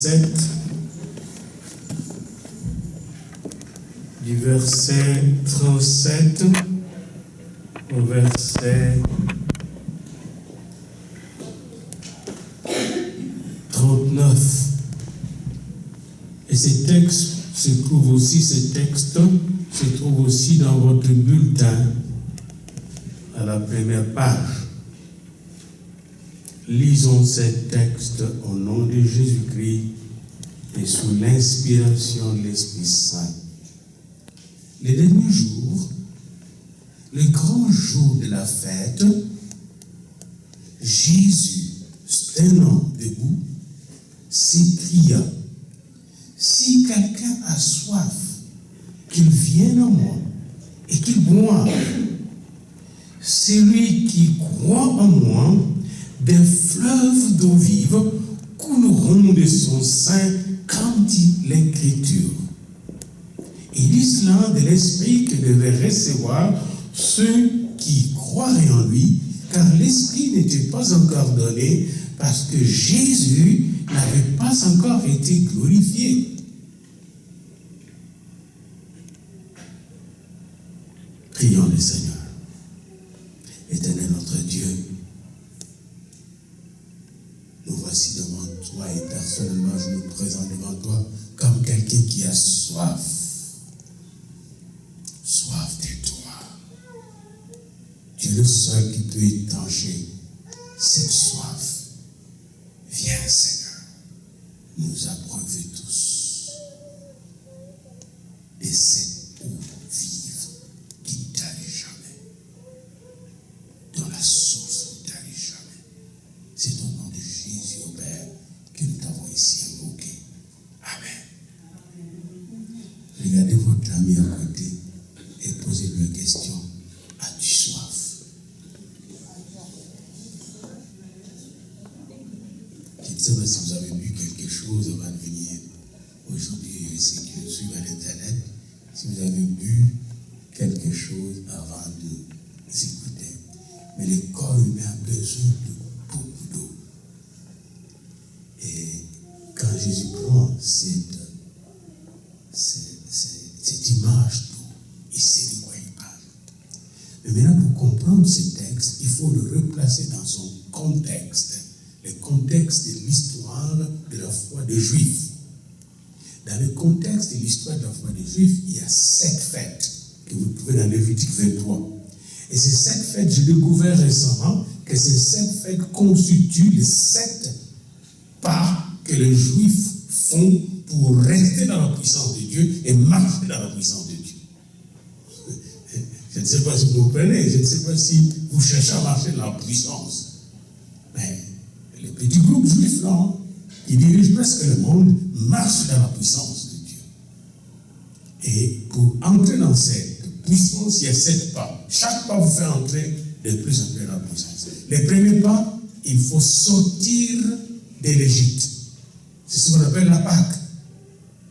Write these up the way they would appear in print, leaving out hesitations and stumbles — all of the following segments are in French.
7, du verset 37 au verset 39. Et ces textes se trouvent aussi, dans votre bulletin, à la première page. Lisons ces textes au nom de Jésus-Christ et sous l'inspiration de l'Esprit Saint. Les derniers jours, le grand jour de la fête, Jésus, tenant debout, s'écria: si quelqu'un a soif, qu'il vienne à moi et qu'il boive. Celui qui croit en moi, des fleuves d'eau vive couleront de son sein, comme dit l'Écriture. Il dit cela de l'Esprit que devaient recevoir ceux qui croiraient en lui, car l'Esprit n'était pas encore donné, parce que Jésus n'avait pas encore été glorifié. Prions le Seigneur. Éternel notre Dieu, nous voici devant toi et personnellement je me présente devant toi comme quelqu'un qui a soif. Soif de toi. Tu es le seul qui peut étancher cette soif. Viens Seigneur, nous abreuver tous de cette eau vive qui ne tarit jamais, dans la source qui ne tarit jamais. C'est au nom de Jésus au Père que nous t'avons ici invoqué. Amen. Regardez votre ami à côté et posez-lui une question. As-tu soif? Je ne sais pas si vous avez bu quelque chose avant de venir aujourd'hui, ceux qui nous suivent à l'internet, si vous avez bu quelque chose avant de s'écouter. Mais le corps humain a besoin de beaucoup d'eau. Et quand Jésus prend cette image d'eau, il sait de quoi il parle. Mais maintenant, pour comprendre ce texte, il faut le replacer dans son contexte, le contexte de l'histoire de la foi des Juifs. Dans le contexte de l'histoire de la foi des Juifs, il y a 7 fêtes que vous trouvez dans Lévitique 23. Et ces 7 fêtes, j'ai découvert récemment que ces 7 fêtes constituent les 7 pas que les Juifs font pour rester dans la puissance de Dieu et marcher dans la puissance de Dieu. Je ne sais pas si vous comprenez, je ne sais pas si vous cherchez à marcher dans la puissance. Mais les petits groupes juifs, là, qui dirigent presque le monde, marchent dans la puissance de Dieu. Et pour entrer dans cette puissance, il y a 7 pas. Chaque pas vous fait entrer de plus en plus dans la puissance. Le premier pas, il faut sortir de l'Égypte. C'est ce qu'on appelle la Pâque.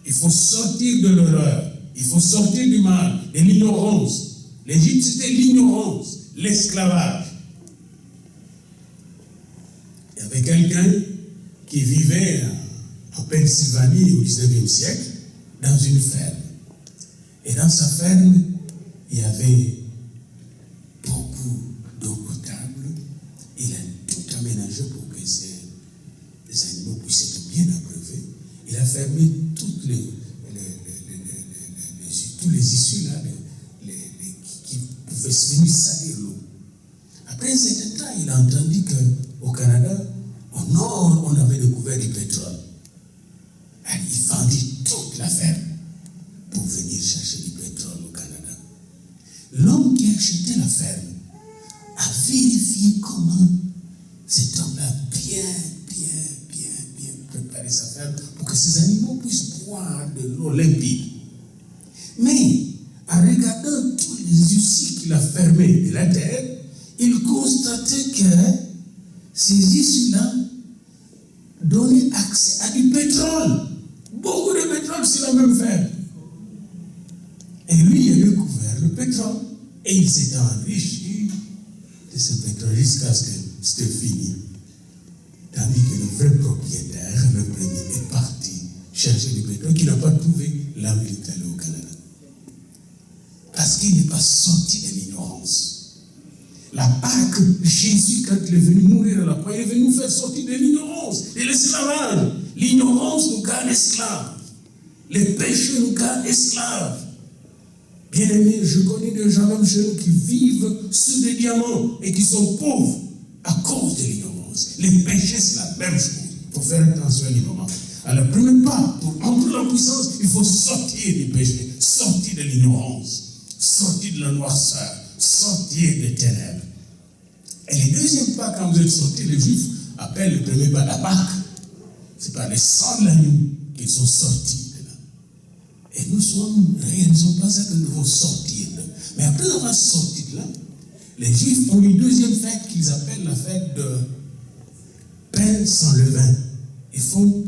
Il faut sortir de l'horreur. Il faut sortir du mal, de l'ignorance. L'Égypte, c'était l'ignorance, l'esclavage. Il y avait quelqu'un qui vivait en Pennsylvanie au 19e siècle, dans une ferme. Et dans sa ferme, il y avait beaucoup d'eau potable. Il a tout aménagé pour que les animaux puissent être bien abreuvés. Il a fermé tous les issues là, qui pouvaient venir salir l'eau. Après un certain temps, il a entendu qu'au Canada, au nord, on avait découvert du pétrole. Alors, il vendit toute la ferme pour venir chercher du pétrole au Canada. L'homme qui a acheté la ferme a vérifié comment cet homme-là bien préparé sa ferme pour que ses animaux puissent boire de l'eau limpide. Mais, en regardant tous les issues qu'il a fermées de la terre, il constatait que ces issues-là donnaient accès à du pétrole. Beaucoup de pétrole sur la même ferme. Et lui, il a découvert le pétrole. Et il s'est enrichi de ce pétrole jusqu'à ce que c'était fini. Tandis que le vrai propriétaire, le premier, est parti chercher du pétrole, qui n'a pas trouvé, là où il est allé au Canada. Parce qu'il n'est pas sorti de l'ignorance. La Pâque, Jésus, quand il est venu mourir à la croix, il est venu nous faire sortir de l'ignorance, de l'esclavage. L'ignorance nous garde esclaves. Les péchés nous gardent esclaves. Bien aimés, je connais des gens même chez nous qui vivent sous des diamants et qui sont pauvres à cause de l'ignorance. Les péchés, c'est la même chose. Il faut faire attention à l'ignorance. Alors, le premier pas, pour entrer en puissance, il faut sortir du péché, sortir de l'ignorance, sortir de la noirceur, sortir des ténèbres. Et le deuxième pas, quand vous êtes sortis, les Juifs appellent le premier pas la Pâque. C'est par le sang de l'agneau qu'ils sont sortis de là. Et nous ne réalisons pas ça que nous devons sortir de là. Mais après avoir sorti de là, les Juifs ont une deuxième fête qu'ils appellent la fête de pain sans levain. Il faut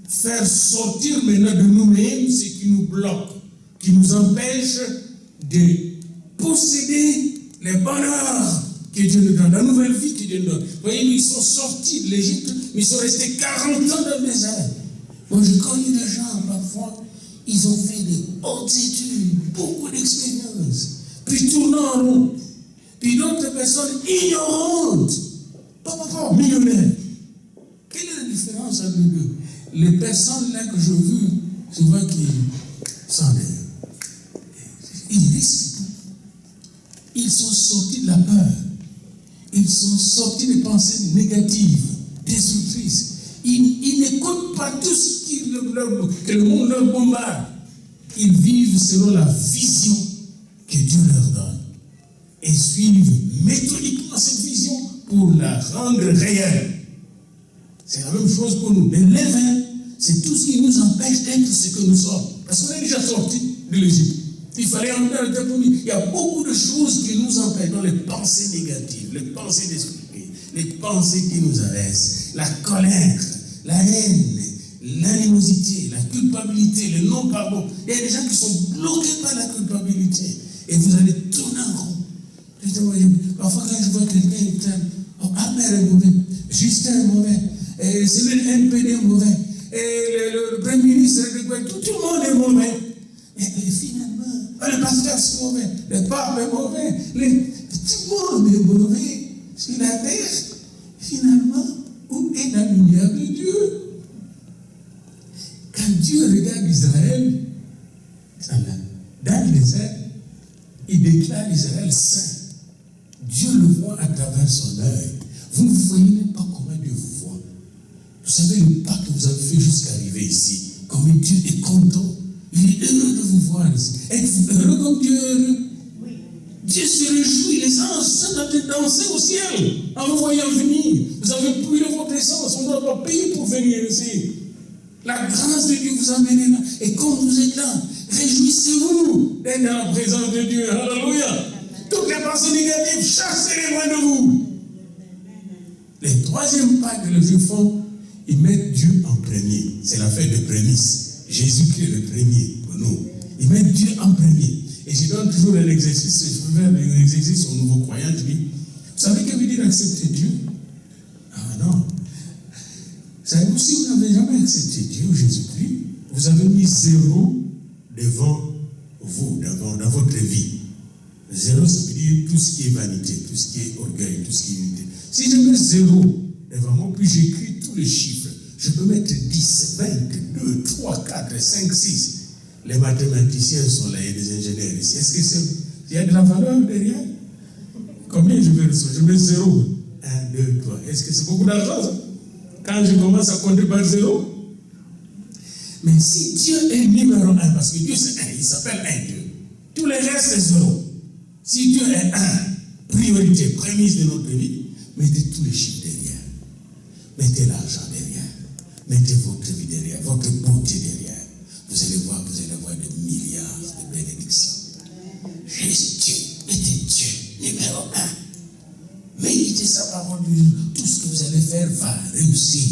faire sortir maintenant de nous-mêmes ce qui nous bloque, qui nous empêche de posséder les bonheurs que Dieu nous donne, la nouvelle vie que Dieu nous donne. Vous voyez, ils sont sortis de l'Égypte, mais ils sont restés 40 ans dans le désert. Moi, je connais des gens, parfois, ils ont fait de hautes études, beaucoup d'expériences, puis tournant en rond. Puis d'autres personnes ignorantes, pas millionnaires. Quelle est la différence entre les deux? Les personnes là que je veux, souvent qui sont des... Ils risquent tout. Ils sont sortis de la peur. Ils sont sortis des pensées négatives, destructrices. Ils n'écoutent pas tout ce que le monde leur bombarde. Ils vivent selon la vision que Dieu leur donne. Et suivent méthodiquement cette vision pour la rendre réelle. C'est la même chose pour nous. Mais levain, c'est tout ce qui nous empêche d'être ce que nous sommes. Parce qu'on est déjà sortis de l'Égypte. Il fallait entrer dans le temple. Il y a beaucoup de choses qui nous empêchent, dans les pensées négatives, les pensées d'esprit, les pensées qui nous abaissent, la colère, la haine, l'animosité, la culpabilité, le non-pardon. Il y a des gens qui sont bloqués par la culpabilité. Et vous allez tourner en rond. Parfois, quand je vois quelqu'un, Albert est mauvais, Justin est mauvais, celui de NPD est mauvais, et le Premier ministre, tout le monde est mauvais. Et finalement, le pasteur est mauvais, le pape est mauvais, tout le monde est mauvais sur la terre. Finalement, où est la lumière de Dieu? Quand Dieu regarde Israël, dans le désert, il déclare Israël saint. Dieu le voit à travers son œil. Vous ne voyez même pas comment Dieu vous voit. Vous savez le pas que vous avez fait jusqu'à arriver ici. Comme Dieu est content. Il est heureux de vous voir ici. Êtes-vous heureux comme Dieu est heureux? Oui. Dieu se réjouit. Les anges sont en train de danser au ciel en vous voyant venir. Vous avez pris de votre essence. On ne doit pas payer pour venir ici. La grâce de Dieu vous amène là. Et comme vous êtes là, réjouissez-vous d'être dans la présence de Dieu. Alléluia. Toutes les pensées négatives, chassez-les loin de vous. Le troisième pas que les Juifs font, ils mettent Dieu en premier. C'est la fête de prémices. Jésus-Christ est le premier pour nous. Ils mettent Dieu en premier. Et je donne toujours un exercice. Je peux faire un exercice aux nouveaux croyants. Je dis, vous savez que veut dire accepter Dieu? Ah non. Savez-vous, si vous n'avez jamais accepté Dieu ou Jésus-Christ, vous avez mis 0 devant vous, dans votre vie. 0, ça veut dire tout ce qui est vanité, tout ce qui est orgueil, tout ce qui est unité. Si je mets 0 devant moi, puis j'écris tous les chiffres, je peux mettre 10, 20, 2, 3, 4, 5, 6. Les mathématiciens sont là, il y a des ingénieurs ici. Est-ce qu'il y a de la valeur derrière? Combien je vais recevoir? Je mets 0. 1, 2, 3. Est-ce que c'est beaucoup d'argent, ça? Quand je commence à compter par 0? Mais si Dieu est numéro 1, parce que Dieu c'est 1, il s'appelle 1 Dieu. Tous les restes c'est 0. Si Dieu est 1, priorité, prémisse de notre vie, mettez tous les chiffres derrière. Mettez l'argent derrière. Mettez votre vie derrière, votre beauté derrière. Vous allez voir des milliards de bénédictions. Juste Dieu, mettez Dieu numéro 1. Méditez sa parole. Tout ce que vous allez faire va réussir.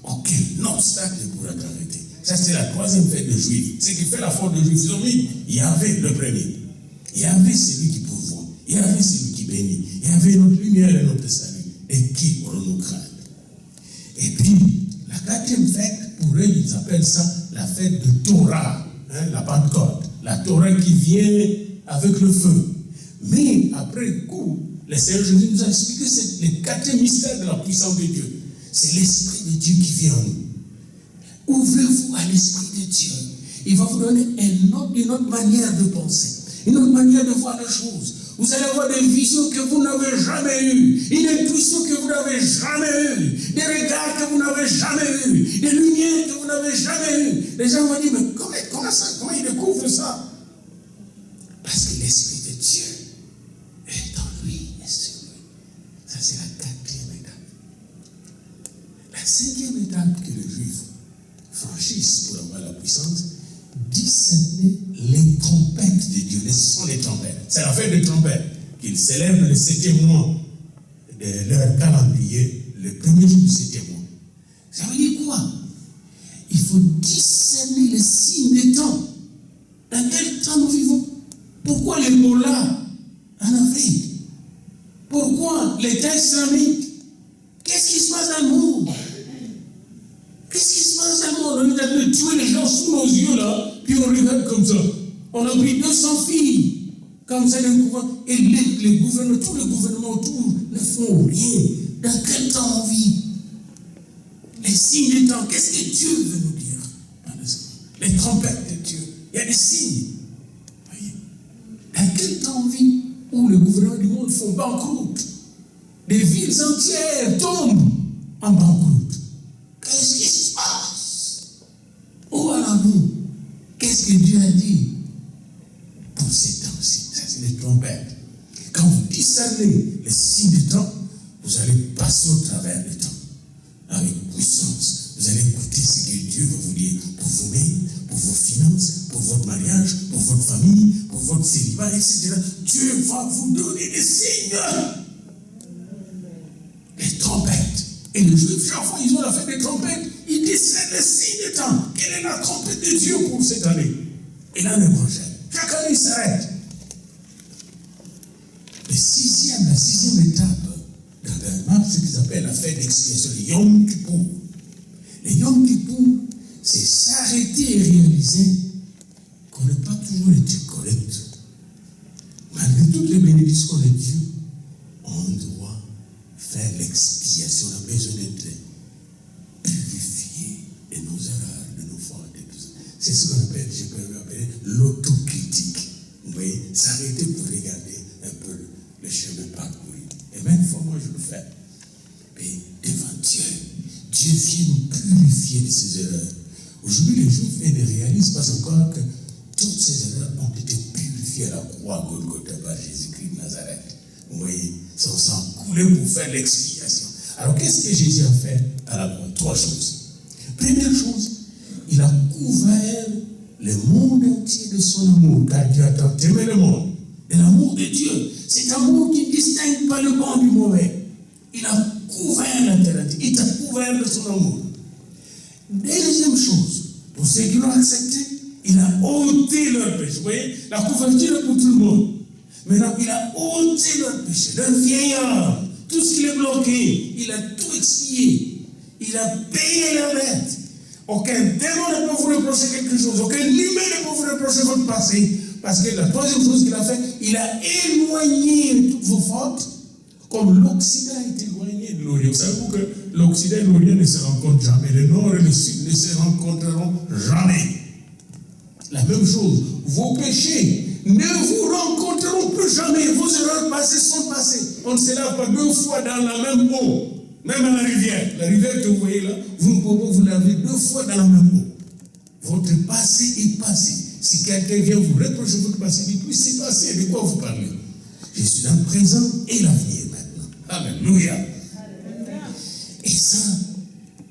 Aucun obstacle ne pourra t'arrêter. Ça, c'est la troisième fête de Juifs. Ce qui fait la force de Juifs, ils ont mis Yahvé le premier. Yahvé, c'est lui qui pourvoit. Yahvé, c'est lui qui bénit. Yahvé, notre lumière et notre salut. Et qui auront nos craintes. Et puis, la quatrième fête, pour eux, ils appellent ça la fête de Torah, la Pentecôte, la Torah qui vient avec le feu. Mais après coup, le Seigneur Jésus nous a expliqué que c'est le quatrième mystère de la puissance de Dieu. C'est l'Esprit de Dieu qui vient en nous. Ouvrez-vous à l'Esprit de Dieu. Il va vous donner une autre manière de penser, une autre manière de voir les choses. Vous allez avoir des visions que vous n'avez jamais eues, une intuition que vous n'avez jamais eue, des regards que vous n'avez jamais eus, des lumières que vous n'avez jamais eues. Les gens vont dire, mais comment ils découvrent ça? Parce que l'Esprit de Dieu est en lui et sur lui. Ça, c'est la quatrième étape. La cinquième étape que les Juifs franchissent pour avoir la puissance, discerner les trompettes de Dieu. Ce sont les trompettes. C'est la fête des trompettes qu'ils célèbrent le 7e mois de leur calendrier, le premier jour du 7e mois. Ça veut dire quoi? Il faut discerner les signes des temps. Dans quel temps nous vivons? Pourquoi l'Ebola en Afrique? Pourquoi l'État islamique? Qu'est-ce qui se passe dans le monde? Qu'est-ce qui se passe dans le monde? On est en train de tuer les gens sous nos yeux là, puis on regarde comme ça. On a pris 200 filles, comme ça d'un coup, et les gouvernements, tous les gouvernements autour ne font rien. Dans quel temps on vit? Les signes des temps, qu'est-ce que Dieu veut nous dire? Les trompettes de Dieu, il y a des signes. Voyez? Dans quel temps on vit? Où les gouvernements du monde font banqueroute. Des villes entières tombent en banqueroute. Qu'est-ce qui se passe? Où allons-nous? Qu'est-ce que Dieu a dit pour ces temps-ci? Ça, c'est les trompettes. Quand vous discernez les signes du temps, vous allez passer au travers du temps avec puissance. Vous allez écouter ce que Dieu va vous dire pour vous-même, pour vos finances, pour votre mariage, pour votre famille, pour votre célibat, etc. Dieu va vous donner des signes. Les trompettes. Et les Juifs, chaque fois ils ont la fête des trompettes, ils discernent les signes du temps. Quelle est la trompette de Dieu pour cette année? Et l'année prochaine. Chaque année, il s'arrête. La sixième étape dans la marche, c'est ce qu'ils appellent la fête d'expiation, le Yom Kippour. Le Yom Kippour, c'est s'arrêter et réaliser qu'on n'a pas toujours été correct. Malgré toutes les bénédictions de Dieu, on doit faire l'expiation. On a besoin d'être purifié de nos erreurs, de nos fautes et tout ça. C'est ce qu'on appelle, je peux appeler l'autocritique. Vous voyez, s'arrêter pour regarder un peu le chemin parcouru. Et même fois, moi, je le fais. Mais devant Dieu, Dieu vient nous purifier de ses erreurs. Aujourd'hui, les Juifs ne réalisent pas encore que toutes ces erreurs ont été purifiées à la croix Golgotha par Jésus-Christ de Nazareth. Vous voyez, son sang coulé pour faire l'expiation. Alors, qu'est-ce que Jésus a fait à la croix? Trois choses. Première chose, il a couvert le monde entier de son amour, car Dieu a tant aimé le monde. Et l'amour de Dieu, cet amour qui ne distingue pas le bon du mauvais. Il a couvert la terre entière, il t'a couvert de son amour. Deuxième chose, pour ceux qui l'ont accepté, il a ôté leur péché. Vous voyez, la couverture est pour tout le monde. Maintenant, il a ôté leur péché, leur vieillard, tout ce qui est bloqué, il a tout expié. Il a payé leur dette. Aucun démon ne peut vous reprocher quelque chose, aucun humain ne peut vous reprocher votre passé. Parce que la troisième chose qu'il a fait, il a éloigné toutes vos fautes, comme l'Occident est éloigné de l'Orient. Vous savez que l'Occident et l'Orient ne se rencontrent jamais. Le Nord et le Sud ne se rencontreront jamais. La même chose, vos péchés ne vous rencontreront plus jamais. Vos erreurs passées sont passées. On ne se lave pas deux fois dans la même eau. Même à la rivière. La rivière que vous voyez là, vous ne pouvez pas vous laver deux fois dans la même eau. Votre passé est passé. Si quelqu'un vient vous reprocher votre passé, dites-lui, c'est passé. De quoi vous parlez? Je suis dans le présent et l'avenir maintenant. Alléluia. Et ça,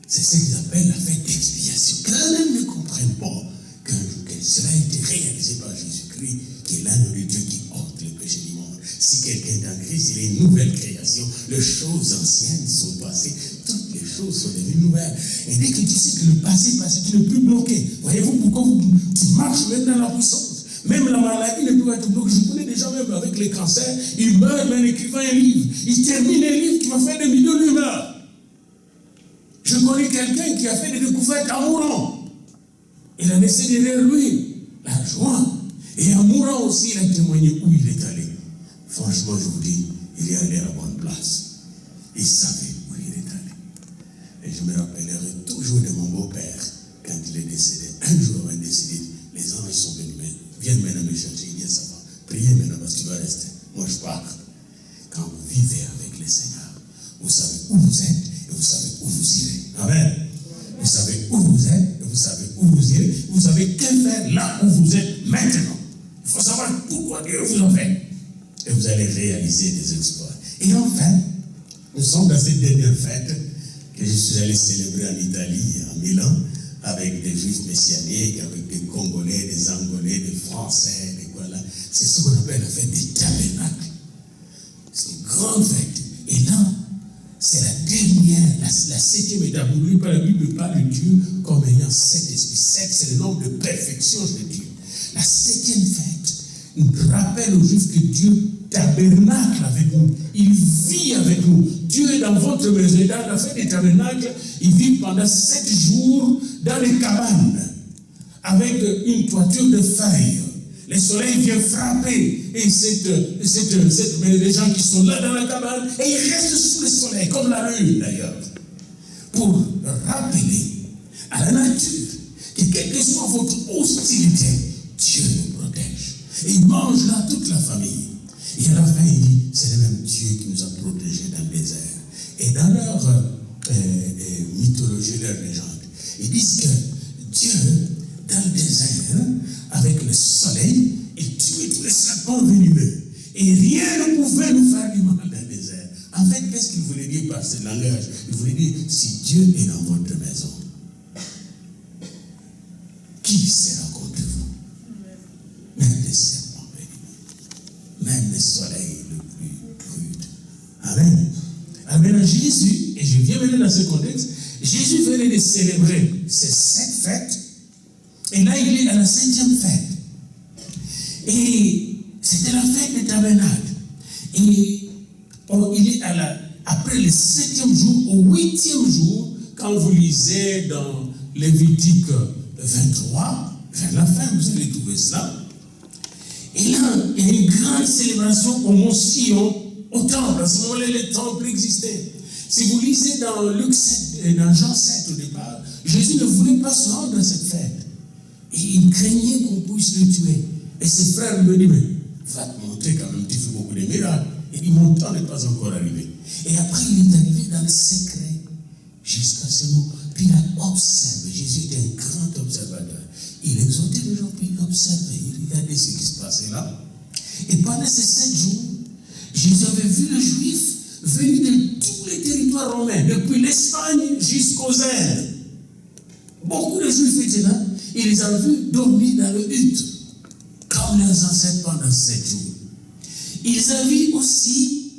c'est ce qu'ils appellent la fête d'expiation. Quand même ne comprennent pas que cela a été réalisé par Jésus-Christ, qui est l'agneau de Dieu qui ôte le péché du monde. Si quelqu'un est en Christ, il est une nouvelle création. Les choses anciennes sont passées. Toutes les choses sont devenues nouvelles. Et dès que tu sais que le passé est passé, tu n'es plus bloqué. Voyez-vous pourquoi tu marches même dans la puissance. Même la maladie ne peut être bloquée. Je connais des gens même avec les cancers, ils meurent en écrivant un livre. Ils terminent un livre qui va faire des millions d'humains. Je connais quelqu'un qui a fait des découvertes en mourant. Il a laissé derrière lui la joie. Et en mourant aussi, il a témoigné où il est allé. Franchement, je vous dis, il est allé à la bonne place. Il savait où il est allé. Et je me rappellerai toujours de mon beau-père, quand il est décédé. Un jour, il a décidé, les anges sont venus, viens maintenant me chercher. Il dit, ça va, priez maintenant parce que tu vas rester. Moi, je pars. Quand vous vivez avec le Seigneur, vous savez où vous êtes et vous savez où vous irez. Amen. Vous savez où vous êtes et vous savez où vous irez. Vous savez que faire là où vous êtes maintenant. Il faut savoir pourquoi Dieu vous en fait. Et vous allez réaliser des exploits. Et enfin, nous sommes dans cette dernière fête que je suis allé célébrer en Italie, à Milan, avec des Juifs messianiques, avec des Congolais, des Angolais, des Français, des voilà. C'est ce qu'on appelle la fête des tabernacles. C'est une grande fête. Et là, c'est la dernière, la septième étape. N'oubliez pas, la Bible parle de Dieu comme ayant 7 esprits. 7, c'est le nombre de perfection de Dieu. La septième fête nous rappelle aux Juifs que Dieu tabernacle avec nous. Il vit avec nous. Dieu est dans votre maison. Et dans la fête des tabernacles, il vit pendant 7 jours dans les cabanes avec une toiture de feuilles. Le soleil vient frapper et les gens qui sont là dans la cabane, et ils restent sous le soleil, comme la lune d'ailleurs, pour rappeler à la nature que quelle que soit votre hostilité, Dieu nous protège. Et il mange là toute la famille. Et à la fin, il dit, c'est le même Dieu qui nous a protégés dans le désert. Et dans leur mythologie, leur légende, ils disent que Dieu, dans le désert, avec le soleil, il tuait tous les serpents venimeux. Et rien ne pouvait nous faire du mal dans le désert. En fait, qu'est-ce qu'il voulait dire par ce langage? Il voulait dire, si Dieu est dans votre maison, qui sera contre vous? Même les serpents venimeux, même le soleil le plus rude. Amen. Alors Jésus, et je viens maintenant dans ce contexte, Jésus venait de célébrer ces 7 fêtes. Et là, il est à la 7e fête. Et c'était la fête des tabernacles. Et il est après le 7e jour, au 8e jour, quand vous lisez dans Lévitique 23, vers la fin, vous allez trouver cela. Et là, il y a une grande célébration au Mont Sion, au temple. À ce moment-là, le temple existait. Si vous lisez dans Luc 7, dans Jean 7 au départ, Jésus ne voulait pas se rendre à cette fête. Et il craignait qu'on puisse le tuer. Et ses frères lui disent, mais va te montrer quand même, tu fais beaucoup de miracles. Il dit, mon temps n'est pas encore arrivé. Et après, il est arrivé dans le secret, jusqu'à ce moment. Puis il a observé. Jésus était un grand observateur. Il exhortait les gens, puis il observait. Il regardait ce qui se passait là. Et pendant ces 7 jours, Jésus avait vu les Juifs venus de tous les territoires romains, depuis l'Espagne jusqu'aux Indes. Beaucoup de Juifs étaient là. Il les a vus dormir dans le hutte, comme leurs ancêtres pendant 7 jours. Ils avaient aussi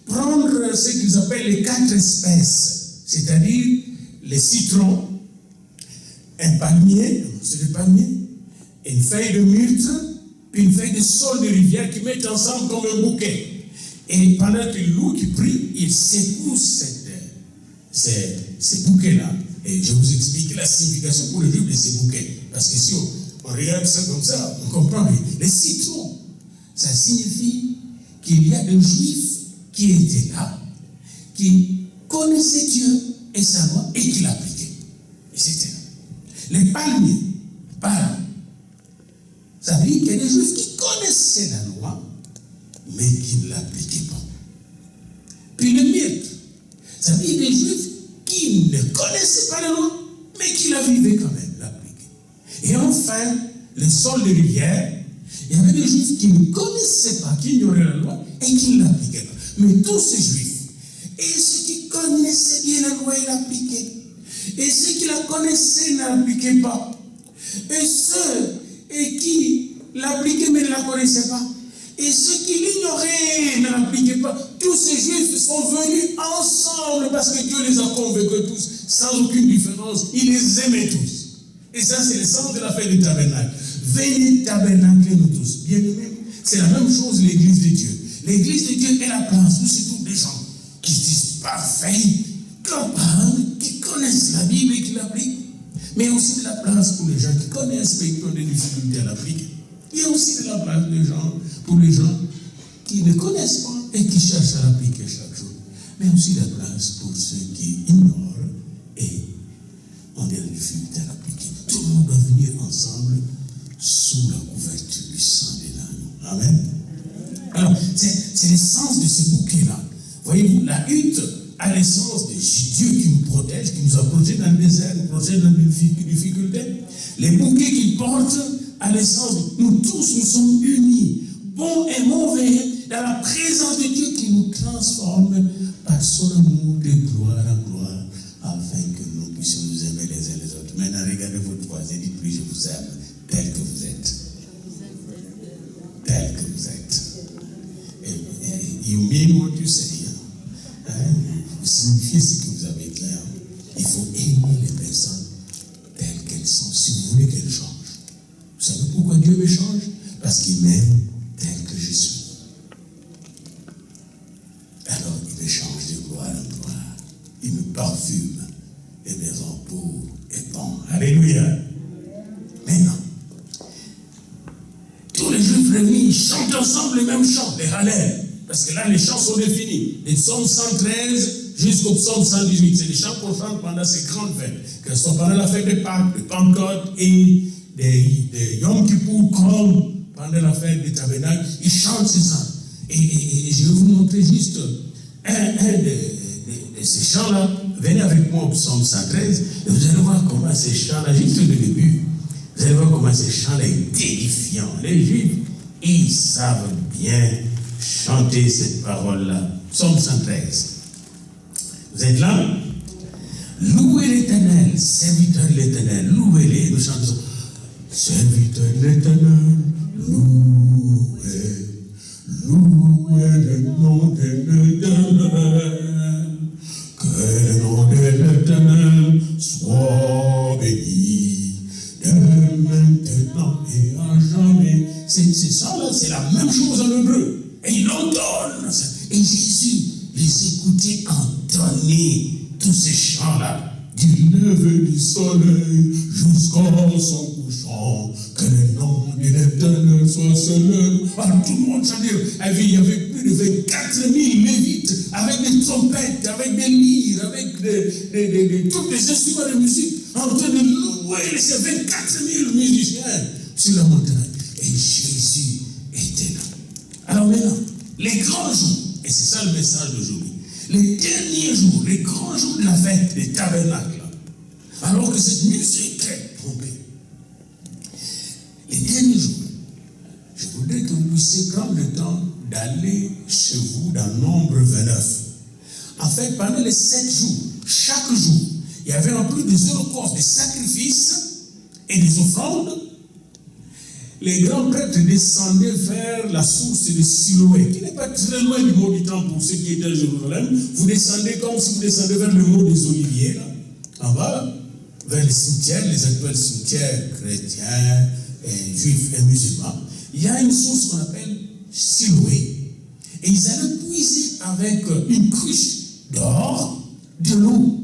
prendre ce qu'ils appellent les 4 espèces, c'est-à-dire les citrons, un palmier, c'est le palmier, une feuille de myrte, puis une feuille de saule de rivière qui mettent ensemble comme un bouquet. Et pendant que l'eau qui prie, il secoue ces bouquets-là. Et je vous explique la signification pour le juif de ces bouquets. Parce que si on regarde ça comme ça, on comprend. Les citrons, ça signifie qu'il y a des juifs qui étaient là, qui connaissaient Dieu et sa loi et qui l'appliquaient. Et c'était là. Les palmiers, ça veut dire qu'il y a des juifs qui connaissaient la loi, mais qui ne l'appliquaient pas. Puis le myrte, ça veut dire des juifs qui ne connaissaient pas la loi, mais qui la vivaient quand même, l'appliquaient. Et enfin, le sol de rivière, il y avait des juifs qui ne connaissaient pas, qui ignoraient la loi et qui ne l'appliquaient pas. Mais tous ces juifs, et ceux qui connaissaient bien la loi, ils l'appliquaient. Et ceux qui la connaissaient ne l'appliquaient pas. Et ceux qui l'appliquaient mais ne la connaissaient pas. Et ceux qui l'ignoraient ne l'appliquaient pas. Tous ces juifs sont venus ensemble parce que Dieu les a convaincus tous, sans aucune différence. Il les aimait tous. Et ça, c'est le sens de la fête du tabernacle. Venez tabernacler nous tous. Bien aimés, c'est la même chose l'église de Dieu. L'église de Dieu est la place où se trouvent des gens qui se disent parfaits, capables, qui connaissent la Bible et qui l'appliquent. Mais il y a aussi de la place pour les gens qui connaissent mais qui ont des difficultés à l'appliquer. Il y a aussi de la place pour les gens qui ne connaissent pas et qui cherchent à l'appliquer chaque jour. Mais aussi de la place pour ceux qui ignorent et ont des difficultés à l'appliquer. Tout le monde doit venir ensemble sous la couverture du sang de l'agneau. Amen. Alors, c'est l'essence de ce bouquet-là. Voyez-vous, la hutte a l'essence de Dieu qui nous protège, qui nous a protégés dans le désert, nous protège dans les difficultés. Les bouquets qu'il porte a l'essence de nous tous, nous sommes unis, bons et mauvais, dans la présence de Dieu qui nous transforme par son amour de gloire en gloire, afin que nous puissions nous aimer les uns les autres. Maintenant, regardez votre voisin, dites-lui, je vous aime, tel que vous êtes. Tel que vous êtes. You mean what you say. Vous signifiez ce que vous avez dit. Il faut aimer les personnes telles qu'elles sont, si vous voulez qu'elles changent. Vous savez pourquoi Dieu me change? Parce qu'il m'aime tel que je suis. Alors il me change de gloire en gloire. Il me parfume et me rend beau et bon. Alléluia. Maintenant, tous les Juifs réunis, ils chantent ensemble les mêmes chants, les Hallel. Parce que là, les chants sont définis. Les psaumes 113 jusqu'au psaume 118. C'est les chants qu'on chante pendant ces grandes fêtes. Que ce soit pendant la fête de Pâques, de Pentecôte et de Yom Kippour, comme pendant la fête des Tabernacles. Ils chantent ces chants. Et je vais vous montrer juste un de ces chants-là. Venez avec moi au psaume 113 et vous allez voir comment ces chants-là, juste le début, vous allez voir comment ces chants-là sont édifiants. Les Juifs, ils savent bien chanter cette parole-là. Psaume 113. Vous êtes là? Louez l'Éternel, serviteur de l'Éternel, louez-les. Nous chantons. Serviteur de l'Éternel, louez le nom de l'Éternel. Que le nom de l'Éternel soit béni de maintenant et à jamais. C'est ça là, c'est la même chose en hébreu. Et il entonnent. Et Jésus les écoutait entonner tous ces chants-là. Du lever du soleil jusqu'à son couchant. Que le nom de l'Éternel soit célèbre. Alors tout le monde chante. Il y avait plus de 24 000 lévites avec des trompettes, avec des lyres, avec tous les instruments de musique en train de louer ces 24 000 musiciens sur la montagne. Et Jésus était là. Alors maintenant, les grands jours, et c'est ça le message d'aujourd'hui, les derniers jours, les grands jours de la fête des tabernacles, alors que cette musique est trompée, les derniers jours, je voudrais que vous puissiez prendre le temps d'aller chez vous dans Nombre 29. En fait, pendant les 7 jours, chaque jour, il y avait en plus des holocaustes, des sacrifices et des offrandes. Les grands prêtres descendaient vers la source de Siloé, qui n'est pas très loin du mont du Temple pour ceux qui étaient à Jérusalem. Vous descendez comme si vous descendez vers le mont des Oliviers, là, en bas, vers les cimetières, les actuels cimetières chrétiens, et juifs et musulmans. Il y a une source qu'on appelle Siloé. Et ils allaient puiser avec une cruche d'or de l'eau.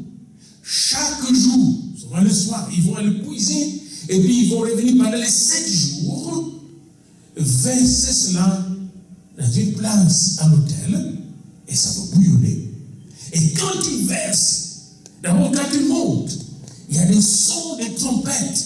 Chaque jour, souvent le soir, ils vont aller puiser. Et puis ils vont revenir pendant les 7 jours, verser cela dans une place à l'autel, et ça va bouillonner. Et quand ils versent, d'abord quand ils montent, il y a des sons des trompettes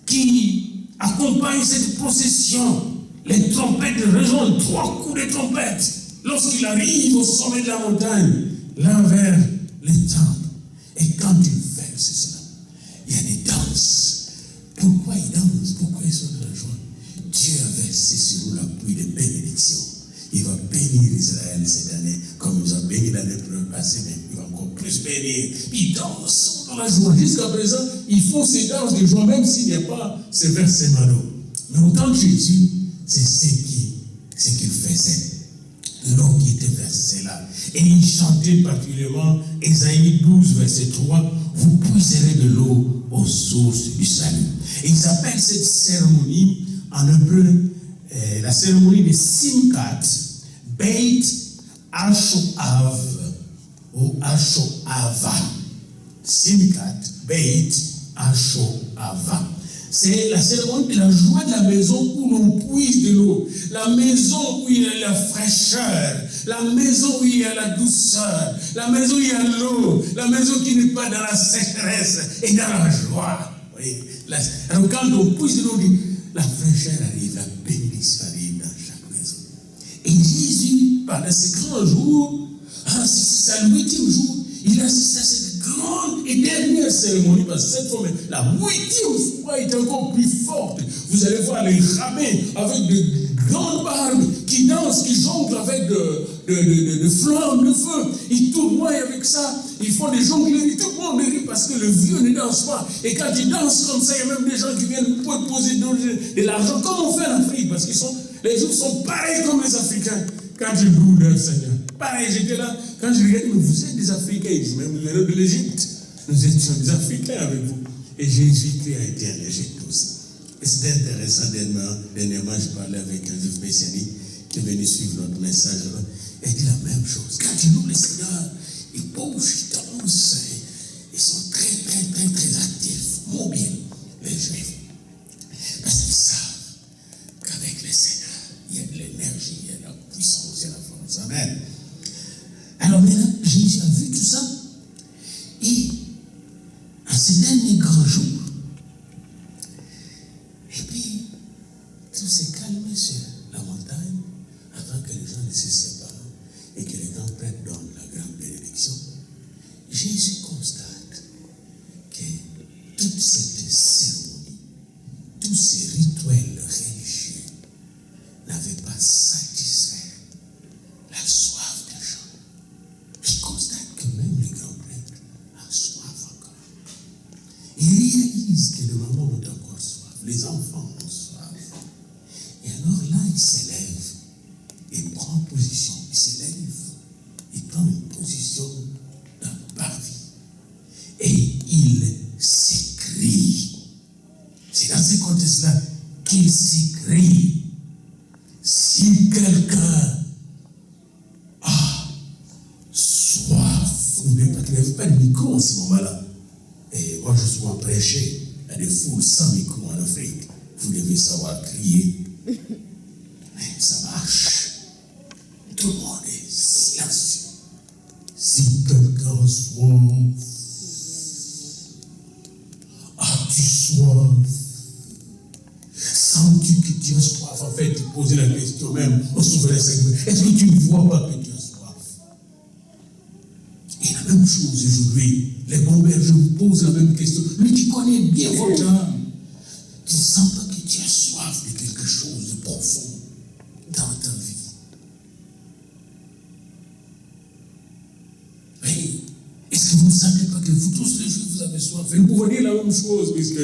qui accompagnent cette procession. Les trompettes résonnent, 3 coups de trompette. Lorsqu'il arrive au sommet de la montagne, là vers les temples. Et quand ils versent cela, il y a des danses. Pourquoi ils dansent? Pourquoi ils sont dans la joie? Dieu a versé sur nous la pluie de bénédiction. Il va bénir Israël cette année, comme il nous a béni l'année passée, mais il va encore plus bénir. Ils dansent dans la joie. Jusqu'à présent, ils font ces danses de joie, même s'il n'y a pas ces versets malos. Mais au temps de Jésus, c'est ce qu'il faisait. L'eau qui était versée là. Et il chantait particulièrement Ésaïe 12, verset 3. Vous puiserez de l'eau aux sources du salut. Et ils appellent cette cérémonie en hébreu la cérémonie de Simkat Beit Ashoav ou Ashoava. Simkat Beit Ashoava. C'est la cérémonie de la joie de la maison où l'on puise de l'eau. La maison où il y a la fraîcheur. La maison où il y a la douceur. La maison où il y a l'eau. La maison qui n'est pas dans la sécheresse et dans la joie. Oui. Alors quand on puise de l'eau, la fraîcheur arrive, la bénédiction arrive dans chaque maison. Et Jésus, pendant ces grands jours, c'est sa 8e jour, il assiste à cette grande et dernière cérémonie, parce que cette fois, la 8e fois est encore plus forte. Vous allez voir les rabbins avec de grandes barbes qui dansent, qui jonglent avec de flammes de feu. Ils tournoient avec ça, ils font des jongleries, tout le monde rit parce que le vieux ne danse pas. Et quand ils dansent comme ça, il y a même des gens qui viennent pour poser de l'argent, comme on fait en Afrique, parce que les Juifs sont pareils comme les Africains quand ils louent leur Seigneur. Pareil, j'étais là, quand je regardais, mais vous êtes des Africains, même vous venez de l'Égypte. Nous étions des Africains avec vous. Et Jésus-Christ a été en Égypte aussi. Et c'était intéressant, dernièrement, je parlais avec un juif messianique qui est venu suivre notre message. Il dit la même chose. Quand ils louent le Seigneur, ils bougent, ils dansent, ils sont très, très, très, très actifs, mobiles, les Juifs. Parce qu'ils savent qu'avec le Seigneur, il y a de l'énergie, il y a de la puissance, il y a de la force. Amen. Alors maintenant, Jésus a vu tout ça. Et en ces derniers grands jours, et puis tout s'est calmé sur la montagne avant que les gens ne se séparent et que les grands prêtres donnent la grande bénédiction. Jésus constate que toute cette cérémonie, tous ces rituels religieux n'avaient pas satisfait la soif des gens. Je constate que même les grands prêtres ont soif encore. Ils réalisent que les mamans ont encore soif, les enfants ont soif. Et alors là, il s'élève, il prend position, il s'élève, il prend une position dans le parvis. Et il s'écrie. C'est dans ce contexte-là qu'il s'écrie. Si quelqu'un a soif, n'oubliez pas qu'il n'y avait pas de micro en ce moment-là. Et moi, je suis souvent prêché à des foules sans micro en Afrique. Vous devez savoir crier. Mais ça marche. Tout le monde est silencieux. Si quelqu'un a soif, as-tu soif? Sens-tu que tu as soif? En fait, tu posais la question même au souverain Seigneur. Est-ce que tu ne vois pas que tu as soif? Et la même chose aujourd'hui. Les bons bergers vous posent la même question. Lui, tu connais bien votre âme. Tu ne sens pas que tu as soif de quelque chose de profond dans ta vie. Oui. Est-ce que vous ne savez pas que vous tous les jours vous avez soif? Et nous pouvons dire la même chose puisque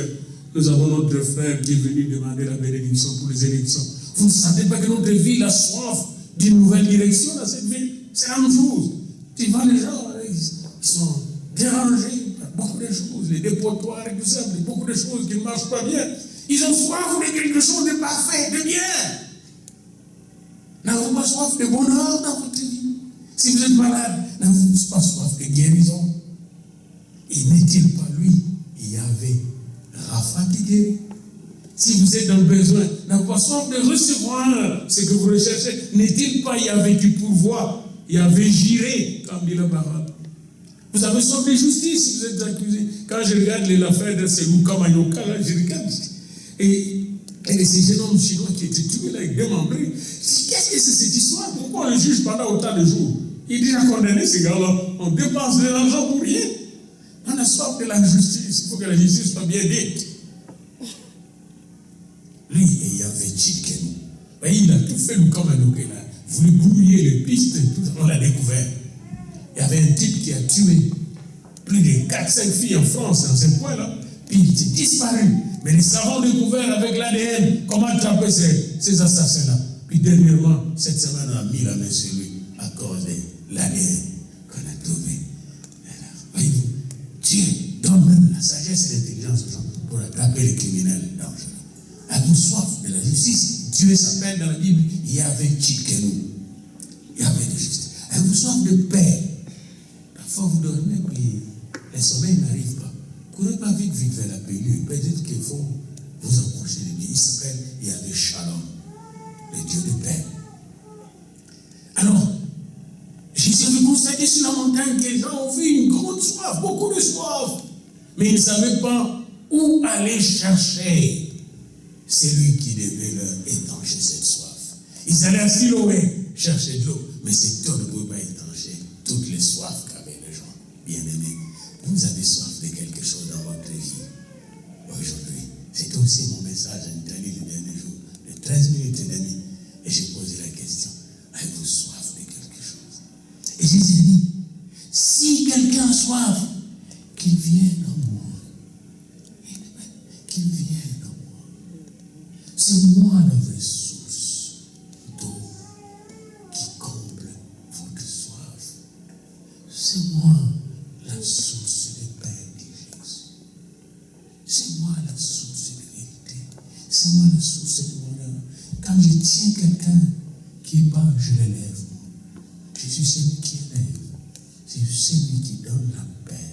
nous avons notre frère qui est venu demander la bénédiction pour les élections. Vous ne savez pas que notre ville a soif d'une nouvelle direction dans cette ville? C'est la même chose. Tu vois les gens, ils sont dérangés par beaucoup de choses, les dépotoirs et tout ça, beaucoup de choses qui ne marchent pas bien. Ils ont soif de quelque chose de parfait, de bien. N'avez-vous pas soif de bonheur dans votre vie? Si vous êtes malade, n'avez-vous pas soif de guérison? Et n'est-il pas lui, Yahvé Rapha qui guérit? Si vous êtes dans le besoin, n'avez-vous pas soif de recevoir ce que vous recherchez? N'est-il pas Yahvé qui pourvoit, Yahvé Jiré, comme dit la parole? Vous avez soif de justice si vous êtes accusé. Quand je regarde l'affaire de ces Luka Mayoka, là, je regarde. Et ces jeunes hommes chinois qui étaient tués là, avec démembrés. Qu'est-ce que c'est cette histoire? Pourquoi on le juge pendant autant de jours? Il dit à condamner ces gars-là. On dépense de l'argent pour rien. On a soif de la justice. Il faut que la justice soit bien dite. Lui, il y avait Tchikenu. Il a tout fait Luka Mayoka là. Voulu brouiller les pistes, tout ça, on l'a découvert. Il y avait un type qui a tué plus de 4-5 filles en France, dans ce point-là, puis il s'est disparu. Mais les savants ont découvert avec l'ADN comment attraper ces assassins-là. Puis dernièrement, cette semaine, on a mis la main sur lui à cause de l'ADN qu'on a trouvé. Voyez-vous, Dieu donne même la sagesse et l'intelligence aux gens pour attraper les criminels dangereux. Avez-vous soif de la justice? Dieu s'appelle dans la Bible Yahvé Tchikenu. Yahvé de justice. Avez-vous soif de paix? Parfois vous dormez, puis le sommeil n'arrive pas. Courez pas vite vers la pilule. Peut-être qu'il faut vous approcher de lui. Il s'appelle Yahvé Shalom, le Dieu de paix. Alors, Jésus avait constaté sur la montagne que les gens ont vu une grande soif, beaucoup de soif. Mais ils ne savaient pas où aller chercher celui qui devait leur étancher cette soif. Ils allaient à Siloé chercher de l'eau, mais cette eau ne pouvait pas étancher toutes les soifs qu'avaient les gens. Bien-aimés, vous avez soif de quelque chose dans votre vie aujourd'hui. C'est aussi mon message en Italie le dernier jour, de 13 minutes et demie. Et j'ai posé la question, avez-vous soif de quelque chose? Et Jésus dit, si quelqu'un a soif, qu'il vienne à moi. Qu'il vienne à moi. C'est moi la vraie source d'eau qui comble votre soif. C'est moi la source de paix, dit Jésus. C'est moi la source de vérité. C'est moi la source de bonheur. Quand je tiens quelqu'un qui est bas, je l'élève. Je suis celui qui élève. C'est celui qui donne la paix.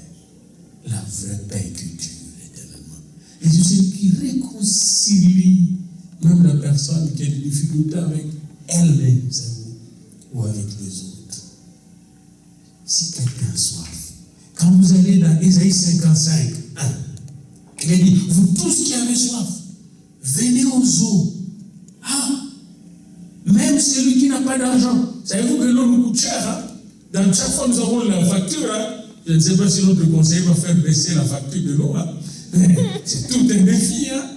La vraie paix qui dure éternellement. Et c'est celui qui réconcilie même la personne qui a des difficultés avec elle-même, ou avec les autres. Si quelqu'un a soif, quand vous allez dans Ésaïe 55, 1, il dit, vous tous qui avez soif, venez aux eaux. Ah, même celui qui n'a pas d'argent. Savez-vous que l'eau nous coûte cher, hein? Dans chaque fois nous avons la facture, hein? Je ne sais pas si notre conseiller va faire baisser la facture de l'eau, hein? C'est tout un défi, hein?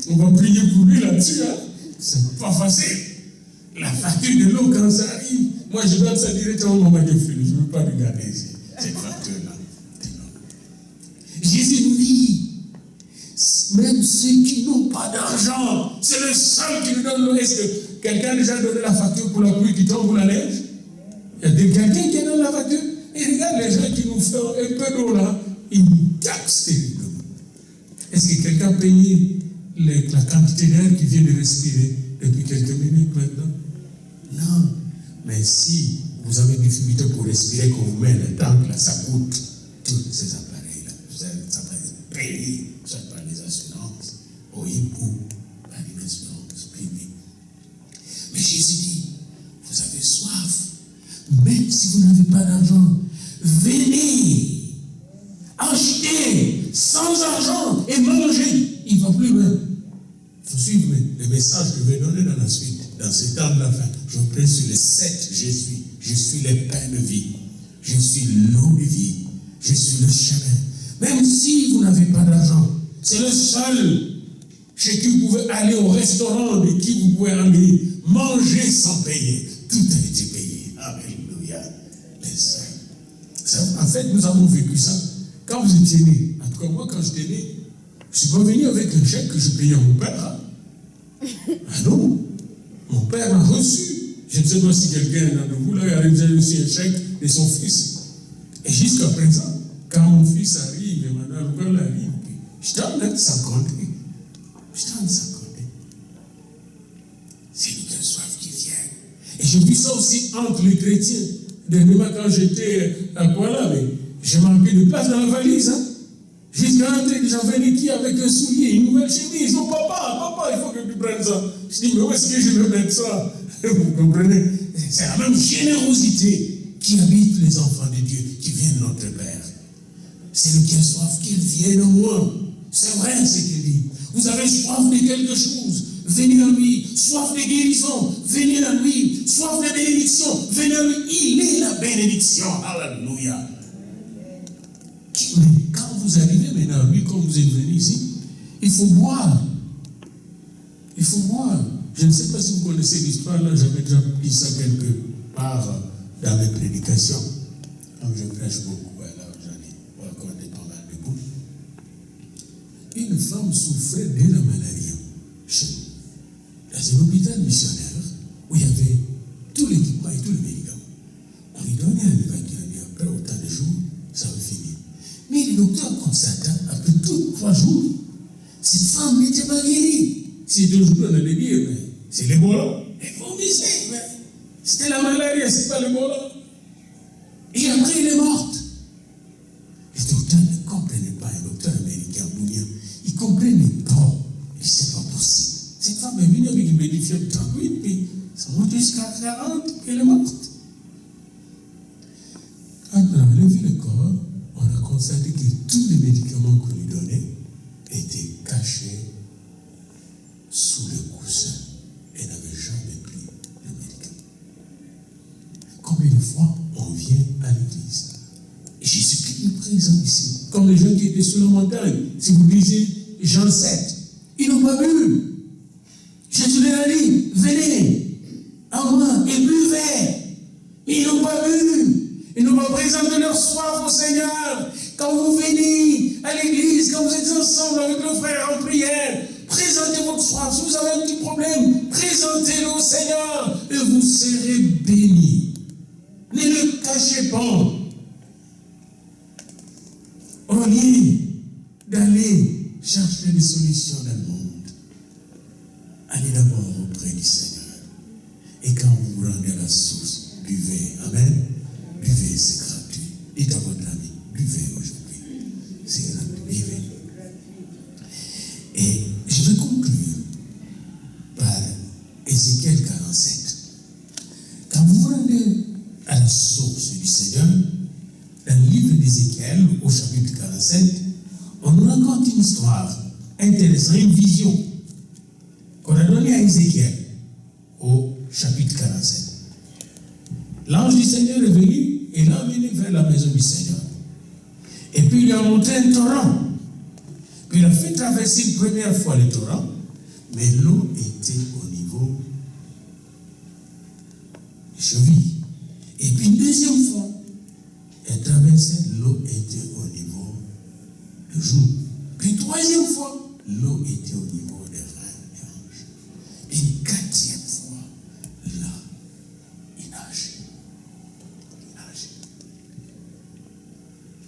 On va prier pour lui là-dessus, hein? C'est pas facile. La facture de l'eau, quand ça arrive, moi je donne ça directement à ma fille. Je ne veux pas regarder cette facture-là. Jésus nous dit, même ceux qui n'ont pas d'argent, c'est le seul qui nous donne l'eau. Est-ce que quelqu'un a déjà donné la facture pour la pluie qui tombe ou la neige? Il y a quelqu'un qui donne la facture. Et regarde les gens qui nous font un peu d'eau là, ils nous taxent terriblement. Est-ce que quelqu'un a payé la quantité d'air qui vient de respirer depuis quelques minutes maintenant? Non. Mais si vous avez une difficulté pour respirer, qu'on vous met le tank là, ça coûte tous ces appareils-là. Vous allez payer, soit par les assurances, au hibou, par une assurance privée. Mais Jésus dit, vous avez soif, même si vous n'avez pas d'argent, venez, achetez sans argent et mangez. Il ne va plus loin. Il faut suivre le message que je vais donner dans la suite, dans ce temps de la fin. Je prêche sur les 7 je suis le pain de vie, je suis l'eau de vie, je suis le chemin. Même si vous n'avez pas d'argent, c'est le seul chez qui vous pouvez aller au restaurant, de qui vous pouvez aller manger sans payer. Tout a été payé. Alléluia. En fait, nous avons vécu ça. Quand vous étiez né, en tout cas moi, quand j'étais né, je ne suis pas venu avec un chèque que je payais à mon père. Hein? Ah non, mon père a reçu. Je ne sais pas si quelqu'un d'entre vous là a déjà reçu un chèque de son fils. Et jusqu'à présent, quand mon fils arrive, et madame Nouvelle arrive, je t'en ai sans compter. C'est lui qui a soif qui vient. Et j'ai vu ça aussi entre les chrétiens. Dernièrement, quand j'étais à Kuala, mais j'ai manqué de place dans la valise. Hein? Jusqu'à entrer, j'en venais qui avec un soulier, une nouvelle chemise. Oh papa, il faut que tu prennes ça. Je dis, mais où est-ce que je vais mettre ça? Vous comprenez? C'est la même générosité qui habite les enfants de Dieu, qui viennent de notre Père. C'est lui qui a soif, qu'il vienne au moins. C'est vrai ce qu'il dit. Vous avez soif de quelque chose, venez à lui. Soif de guérison, venez à lui. Soif de bénédiction, venez à lui. Il est la bénédiction. Alléluia. Mais quand vous arrivez maintenant à lui, comme vous êtes venu ici, il faut boire. Il faut boire. Je ne sais pas si vous connaissez l'histoire, là, j'avais déjà dit ça quelque part dans mes prédications. Comme je prêche beaucoup, alors j'en ai raconté pas mal de bouts. Une femme souffrait de la maladie chez nous, dans un hôpital missionnaire où il y avait tout l'équipement et tous les médicaments. On lui donnait un évacuum, après autant de jours, ça va finir. Mais le docteur constata, après 3 jours, cette femme n'était pas guérie. Si aujourd'hui on allait dire, mais c'est l'Ebola. Elle vomissait, mais c'était la malaria, c'est pas l'Ebola. Et après, elle est morte. Le docteur ne comprenait pas, un docteur américain. Cette femme est venue avec une petite fièvre de 38, puis ça monte jusqu'à 40, puis elle est morte. Quand on a levé le corps, on a constaté que tous les médicaments qu'on lui donnait étaient cachés sous le coussin. Elle n'avait jamais pris le médicament. Combien de fois on vient à l'église? Jésus-Christ est présent ici. Comme les gens qui étaient sur la montagne. Si vous lisez Jean 7, ils n'ont pas bu. Jésus leur a dit, venez à moi et buvez. Ils n'ont pas bu. Ils n'ont pas présenté leur soif au Seigneur. Quand vous venez à l'église, quand vous êtes ensemble avec le frère en prière, présentez votre soif. Si vous avez un petit problème, présentez-le au Seigneur et vous serez bénis. Ne le cachez pas. Au lieu d'aller chercher des solutions dans le monde, allez d'abord auprès du Seigneur. Et quand vous vous rendez à la source, buvez. Amen. Buvez, c'est gratuit. Dites à votre ami, buvez aujourd'hui. C'est gratuit. Buvez. Et je vais conclure par Ézéchiel 47. Quand vous vous rendez à la source du Seigneur, dans le livre d'Ézéchiel, au chapitre 47, on nous raconte une histoire intéressante, une vision qu'on a donnée à Ézéchiel au chapitre 47. L'ange du Seigneur est venu et l'a amené vers la maison du Seigneur. Et puis il lui a montré un torrent. Puis il a fait traverser une première fois le torrent, mais l'eau était au niveau des chevilles. Et puis une deuxième fois, elle traversait, l'eau était au niveau du genou. Puis une troisième fois, l'eau était au niveau des reins, des hanches. Et une quatrième fois, là, il nageait.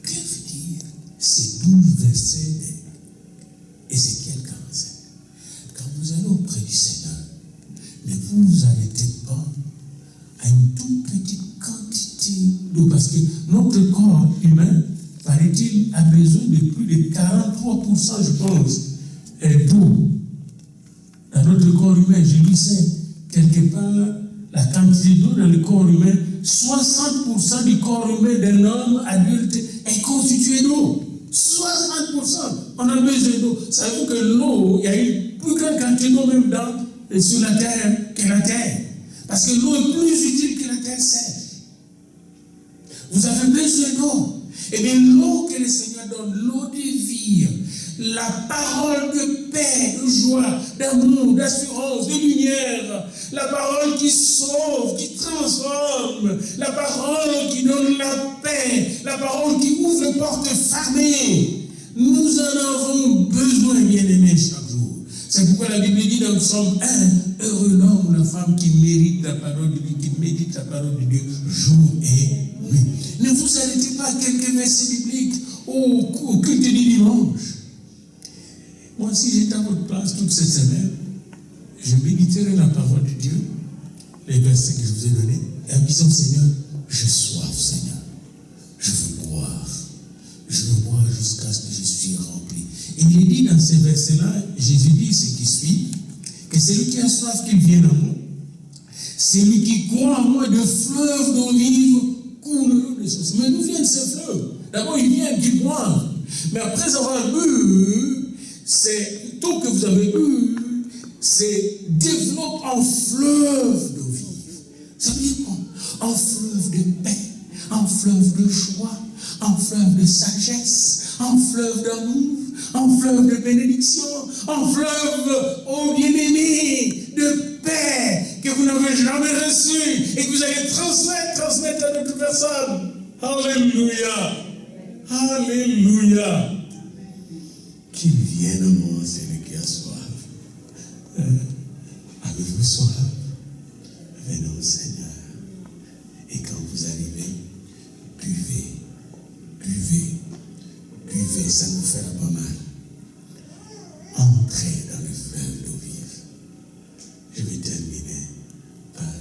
Que veut dire ces 12 versets d'Ézéchiel 47? Quand vous allez auprès du Seigneur, ne vous arrêtez pas à une toute petite quantité d'eau, parce que notre corps humain, paraît-il, a besoin de plus de 43%, je pense, d'eau. Dans notre corps humain, je lisais quelque part la quantité d'eau dans le corps humain, 60% du corps humain d'un homme adulte est constitué d'eau. 60%. On a besoin d'eau. Savez-vous que l'eau, il y a une plus grande quantité d'eau même sur la terre que la terre. Parce que l'eau est plus utile que la terre sèche. Vous avez besoin d'eau. Et bien l'eau que le Seigneur donne, l'eau de vie, la parole de paix, de joie, d'amour, d'assurance, de lumière, la parole qui sauve, qui transforme, la parole qui donne la paix, la parole qui ouvre les portes fermées. Nous en avons besoin, bien-aimés, chaque jour. C'est pourquoi la Bible dit dans le Psaume 1, heureux l'homme ou la femme qui mérite la parole de Dieu, qui médite la parole de Dieu jour et nuit. Ne vous arrêtez pas à quelques versets bibliques au culte du dimanche. Moi, si j'étais à votre place toute cette semaine, je méditerai la parole de Dieu, les versets que je vous ai donnés, et en disant, Seigneur, j'ai soif, Seigneur. Je veux boire. Je veux boire jusqu'à ce que je suis rempli. Et il est dit dans ces versets-là, Jésus dit ce qui suit, que celui qui a soif, qu'il vienne à moi. Celui qui croit en moi, de fleuves d'eau vive coulent de sources. Mais d'où viennent ces fleuves? D'abord, il vient d'y boire. Mais après avoir bu, c'est tout que vous avez bu, c'est développe en fleuve d'eau vive. Ça veut dire quoi? En fleuve de paix, en fleuve de joie, en fleuve de sagesse, en fleuve d'amour, en fleuve de bénédiction, en fleuve, ô bien-aimé, de paix que vous n'avez jamais reçu et que vous allez transmettre à d'autres personnes. Alléluia. Alléluia. Qu'il vienne à moi, celui qui a soif. Avez-vous soif? Venez au Seigneur. Et quand vous arrivez, buvez, buvez, buvez, ça vous fera pas mal. Entrez dans le fleuve d'eau vive. Je vais terminer par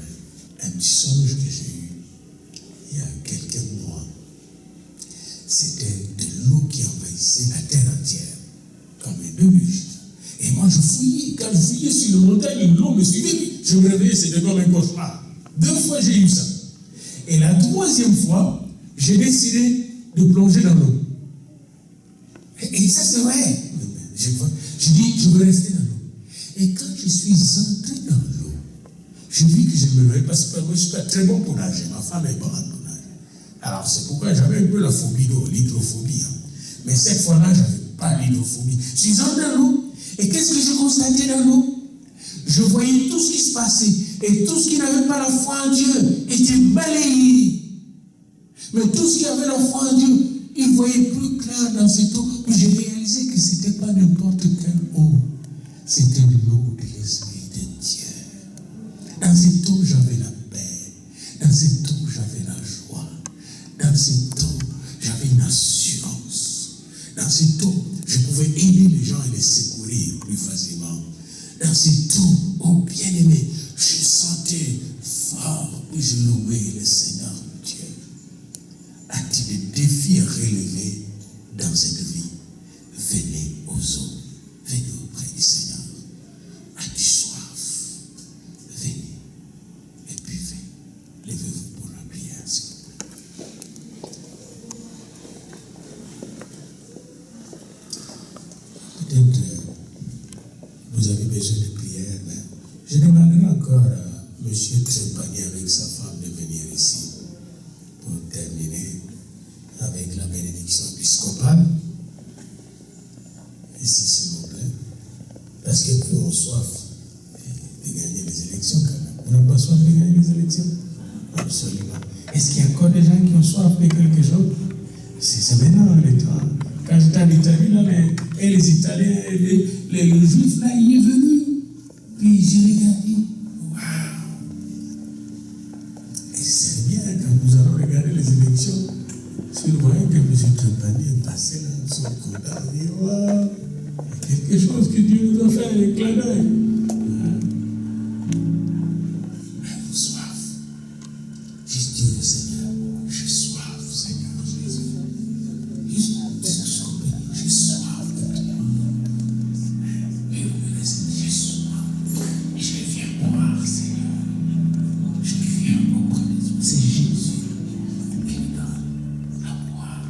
un petit songe que j'ai eu il y a quelques mois. C'était de l'eau qui envahissait la terre entière, comme un déluge. Et moi, je fouillais, quand je fouillais j'étais sur une montagne, l'eau me suivait, je me réveillais, c'était comme un cauchemar. 2 fois, j'ai eu ça. Et la 3e fois, j'ai décidé de plonger dans l'eau. Et ça, c'est vrai. Je dis, je veux rester dans l'eau. Et quand je suis entré dans l'eau, je vis que je me réveillais parce que moi, je ne suis pas très bon pour nager. Ma femme est bonne pour nager. Alors, c'est pourquoi j'avais un peu la phobie d'eau, l'hydrophobie. Mais cette fois-là, je n'avais pas l'hydrophobie. Je suis entré dans l'eau. Et qu'est-ce que je constatais dans l'eau? Je voyais tout ce qui se passait. Et tout ce qui n'avait pas la foi en Dieu était balayé. Mais tout ce qui avait la foi en Dieu, il voyait plus clair dans cette eau. Puis j'ai réalisé que ce n'était pas n'importe quelle eau. C'était l'eau de l'Esprit de Dieu. Dans cette eau, j'avais la paix. Dans cette eau, j'avais la joie. Dans cette eau, j'avais une assurance. Dans cette eau, je pouvais aider les gens et les secourir plus facilement. Dans cette eau, oh bien-aimé, je sentais fort et je louais le Seigneur Dieu. A-t-il des défis à relever dans cette vie? Venez aux eaux. Venez auprès du Seigneur. As-tu soif? Venez et buvez. Levez-vous pour la prière, s'il vous plaît. Peut-être vous avez besoin de prière, mais je demanderai encore à M. Trépanier avec sa femme de venir ici pour terminer avec la bénédiction épiscopale. Ici, s'il vous plaît. Parce que plus on a soif de gagner les élections, quand même. On n'a pas soif de gagner les élections? Absolument. Est-ce qu'il y a encore des gens qui ont soif de quelque chose? C'est maintenant le temps. Quand j'étais en Italie, là, les Italiens, les Juifs, là, il est venu. Puis j'ai regardé. Waouh! Et c'est bien quand nous allons regarder les élections. Si vous voyez que M. Trépanier est passé là, son content, on dit waouh! Quelque chose que Dieu nous a fait avec clin d'œil. Avez-vous soif? Juste dire au Seigneur, j'ai soif, Seigneur Jésus. Juste j'ai soif de toi. Et vous me laissez, j'ai soif. Et je viens boire, Seigneur. Je viens auprès de toi. C'est Jésus qui me donne à boire.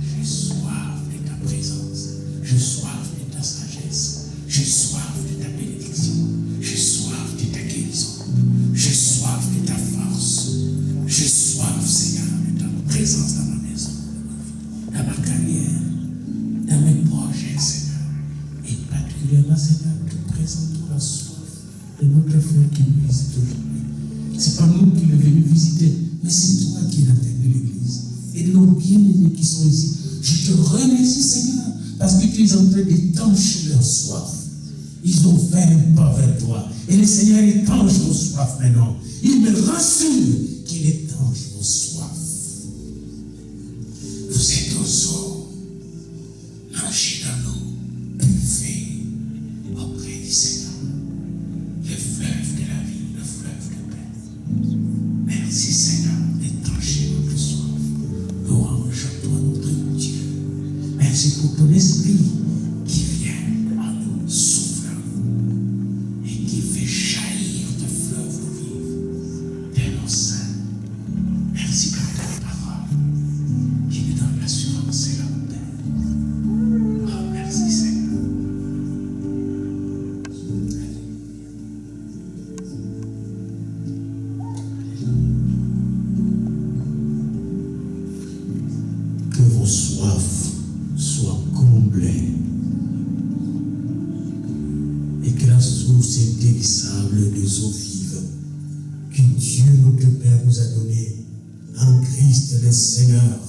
J'ai soif de ta présence. J'ai soif de ta sagesse. J'ai soif de ta bénédiction. J'ai soif de ta guérison. J'ai soif de ta force. J'ai soif, Seigneur, de ta présence dans ma maison, dans ma carrière, dans mes projets, Seigneur. Et particulièrement, Seigneur, te présentons la soif de notre frère qui nous visite aujourd'hui. Ce n'est pas nous qui l'avons venu visiter, mais c'est toi qui l'as de l'église. Et de nos bien-aimés qui sont ici. Je te remercie, Seigneur, parce que tu es en train d'étancher leur soif. Ils ont fait un pas vers toi. Et le Seigneur étanche vos soifs maintenant. Il me rassure qu'il étanche vos soifs. Vous êtes aux eaux. Nagez dans l'eau. Buvez auprès du Seigneur. Le fleuve de la vie, le fleuve de paix. Merci, Seigneur, d'étancher notre soif. Louange à toi, notre Dieu. Merci pour ton esprit qui vient en nous, souffle en nous, et qui fait jaillir de fleuves de vie de nos seins. Merci pour ta parole qui nous donne l'assurance et la paix. Oh, merci Seigneur. Que vos soifs soient comblés et que la source intéressable des eaux vives que Dieu notre Père nous a donnée en Christ le Seigneur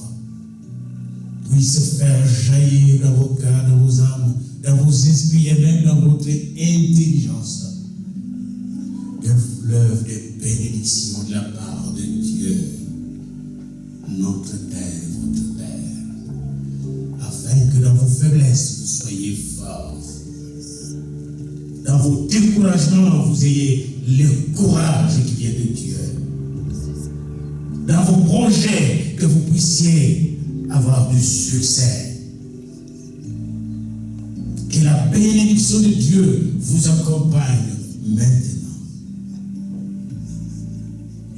puisse faire jaillir dans vos cœurs, dans vos âmes, dans vos esprits et même dans votre intelligence un fleuve de bénédiction de la part de Dieu, notre Père, votre Père, afin que dans vos faiblesses, vous soyez forts. Dans vos découragements, vous ayez le courage qui vient de Dieu. Dans vos projets, que vous puissiez avoir du succès. Que la bénédiction bénédiction de Dieu vous accompagne maintenant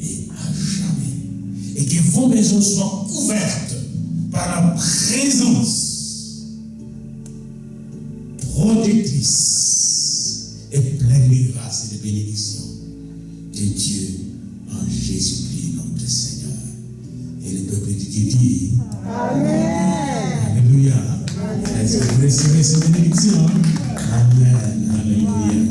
et à jamais. Et que vos maisons soient couvertes par la présence protectrice et pleine de grâce et de bénédiction de Dieu en Jésus-Christ notre Seigneur. Et le peuple de Dieu dit Amen. Alléluia. Est-ce que vous recevez ces bénédictions? Amen. Alléluia.